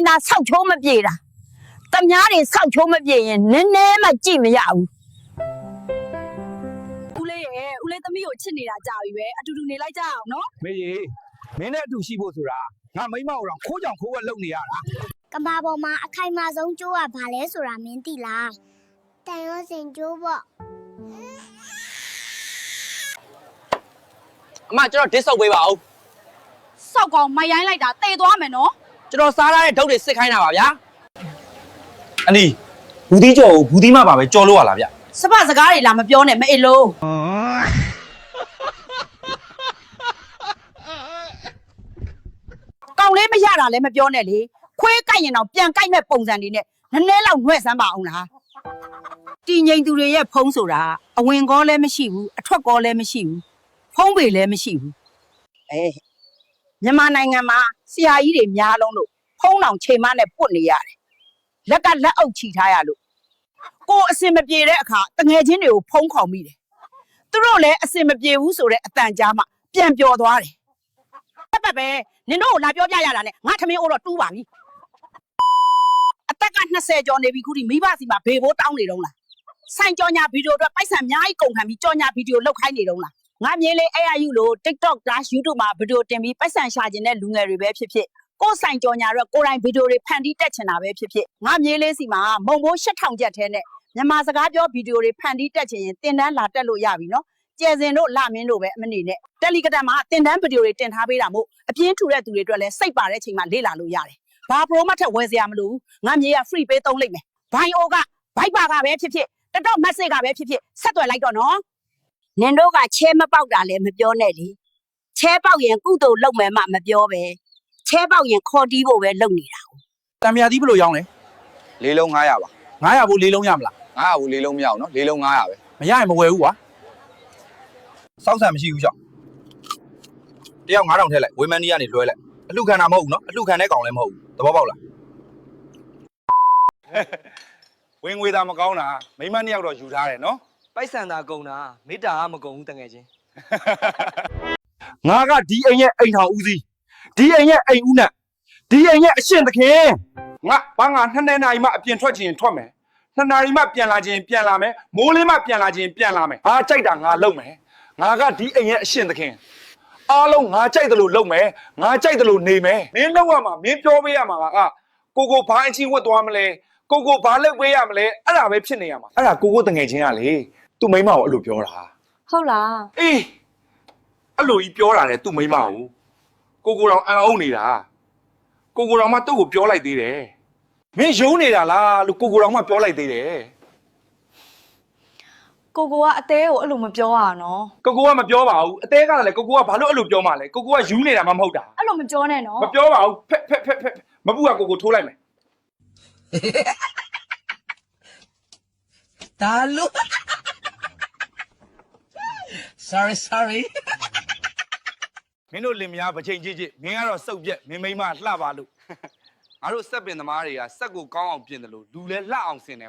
တိုင်းသားဆောက်ချိုးမပြေတာတမားတွေဆောက်ချိုးမပြေရင်နည်းနည်းမှကြည့်မရဘူးဦးလေးရဲ့ဦးလေးသမီးကိုချစ်နေတာကြာပြီပဲအတူတူနေလိုက်ကြအောင်နော်မေကြီးမင်းနဲ့အတူရှိဖို့ဆိုတာငါမိမအောင်ခိုးကြောင်ခိုးဝက်လုပ်နေရတာကဘာပေါ်မှာအခိုင်အမာဆုံးကျိုးကဘာလဲဆိုတာမင်းသိလားတန်ရောစင်ကျိုးပေါ့အမကျွန်တော် diss ပေးပါဦးစောက်ကောင်မိုက်ရိုင်းလိုက်တာတေသွားမယ်နော်ကျွန်တော်စားရတဲ့ဒုတ်တွေစစ်ခိုင်းတာပါဗျာအနီဘူးသီးကြော်ကိုဘူးသီးမပါပဲကြော်လို့ရလားဗျစပစကားတွေလာမပြောနဲ့မအေးလို့ကောင်လေးမရတာလည်းမပြောနဲ့လေခွေးကြိုက်ရင်တော့ပြန်ကြိုက်မဲ့ပုံစံတွေနဲ့နည်းနည်းလောက်နှွဲ့စမ်းပါအောင်လားတည်ငြိမ်သူတွေရဲ့ဖုံးဆိုတာအဝင်ကောလည်းမရှိဘူးအထွက်ကောလည်းမရှိဘူးဖုံးပေလည်းမရှိဘူးမြန်မာနိုင်ငံမှာဆရာကြီးတွေများလုံးလို့ဖုံးတောင်ချိန်မနဲ့ပွတ်နေရတယ်လက်ကလက်အုပ်ချီထားရလို့ကိုအစင်မပြေတဲ့အခါတငယ်ချင်းတွေကိုဖုံးခေါင်မိတယ်သူတို့လည်းအစင်မပြေဘူးဆိုတဲ့အတန်ကြားမှပြန်ပျော်သွားတယ်ပတ်ပဲနင်တို့ကိုလာပြောပြရတာနဲ့ငါထမင်းအိုးတော့တူးပါပြီအသက်က20ကျော်နေပြီခုထိမိဘစီမှာဘေဘိုးတောင်းနေတော့လားဆိုင်ကြော်ညာဗီဒီယိုအတွက်ပိုက်ဆံအများကြီးကုန်ခံပြီးကြော်ညာဗီဒီယိုလောက်ခိုင်းနေတော့လားငါမြေးလေးအဲ့ရယူလို့ TikTok ဒါ YouTube မှာဗီဒီယိုတင်ပြီးပိုက်ဆံရှာခြင်းတဲ့လူငယ်တွေပဲဖြစ်ဖြစ်ကိုယ်ဆိုင်ကြော်ညာတော့ကိုယ်တိုင်ဗီဒီယိုတွေဖန်တီးတက်ချင်တာပဲဖြစ်ဖြစ်ငါမြေးလေးစီမှာမုံဘိုး8000ကျပ်ထဲနဲ့မြန်မာစကားပြောဗီဒီယိုတွေဖန်တီးတက်ချင်ရင်တင်တန်းလာတက်လို့ရပြီနော်ကျယ်စင်တို့လမင်းတို့ပဲအမနေနဲ့တယ်လီကတန်မှာတင်တန်းဗီဒီယိုတွေတင်ထားပေးတာမို့အပြင်းထူတဲ့သူတွေအတွက်လည်းစိတ်ပါတဲ့အချိန်မှာလေ့လာလို့ရတယ်ဘာပရိုမတ်ထက်ဝယ်စရာမလိုဘူးငါမြေးက free ပေးသုံးလိုက်မယ်ဘိုင်အိုကဘိုက်ပါကပဲဖြစ်ဖြစ်တက်မက်ဆေ့ကပဲဖြစ်ဖြစ်ဆက်သွယ်လိုက်တော့နော်နင်တို့ကချဲမပေါက်တာလည်းမပြောနဲ့လေချဲပေါက်ရင်ကုသိုလ်လုပ်မယ်မှမပြောပဲချဲပေါက်ရင်ခေါ်တီးဖို့ပဲလုပ်နေတာတံမြာသီးဘယ်လိုရောင်းလဲလေးလုံး900ပါ900ဘူးလေးလုံးရမလား900ဘူးလေးလုံးမရအောင်နော်လေးလုံး900ပဲမရရင်မဝယ်ဘူးကွာစောက်ဆံမရှိဘူးရှောက်တယောက်9000ထည့်လိုက်ဝေမန်နီကနေလွှဲလိုက်အလှခံတာမဟုတ်ဘူးနော်အလှခံတဲ့ကောင်လည်းမဟုတ်ဘူးသဘောပေါက်လားဝင်ငွေသာမကောင်းတာမိမနှစ်ယောက်တော့ယူထားတယ်နော်ပိုက်ဆံသာကုန်တာမေတ္တာကမကုန်ဘူးတကယ်ချင်းငါကဒီအိမ်ရဲ့အိမ်ထောင်ဦးစီးဒီအိမ်ရဲ့အိမ်ဦးနတ်ဒီအိမ်ရဲ့အရှင်သခင်ငါဘာငါ2နာရီမှအပြင်ထွက်ချင်ထွက်မယ်2နာရီမှပြန်လာချင်ပြန်လာမယ်မိုးလင်းမှပြန်လာချင်ပြန်လာမယ်ဟာကြိုက်တာငါလုပ်မယ်ငါကဒီအိမ်ရဲ့အရှင်သခင်အားလုံးငါကြိုက်တယ်လို့လုပ်မယ်ငါကြိုက်တယ်လို့နေမယ်မင်းလုပ်ရမှာမင်းပြောပေးရမှာကကိုဘာအချင်းဝတ်သွားမလဲကိုဘာလုပ်ပေးရမလဲအဲ့ဒါပဲဖြစ်နေရမှာအဲ့ဒါကိုတငယ်ချင်းကလေသူ့မိန်းမကိုအဲ့လိုပြောတာဟုတ်လားအေးအဲ့လိုကြီးပြောတာလေသူ့မိန်းမကိုတော်အံ့ဩနေတာကိုတော်မှသူ့ကိုပြောလိုက်သေးတယ်မင်းယုံနေတာလားလို့ကိုတော်မှပြောလိုက်သေးတယ်ကိုကအသေးကိုအဲ့လိုမပြောရနော်ကိုကမပြောပါဘူးအသေးကလည်းကိုကဘာလို့အဲ့လိုပြောမှလဲကိုကယူနေတာမှမဟုတ်တာအဲ့လိုမပြောနဲ့နော်မပြောပါဘူးဖက်မပူကကိုထိုးလိုက်မယ်ဒါလို့ sorry မင်းတို့လင်မယားပချိန်ကြီးမင်းကတော့စုပ်ပြက်မင်းမိန်းမလှပါလို့ငါတို့စက်ပင်သမားတွေကစက်ကိုကောင်းအောင်ပြင်တယ်လို့လူလဲလှအောင်ဆင်တယ်ကွာ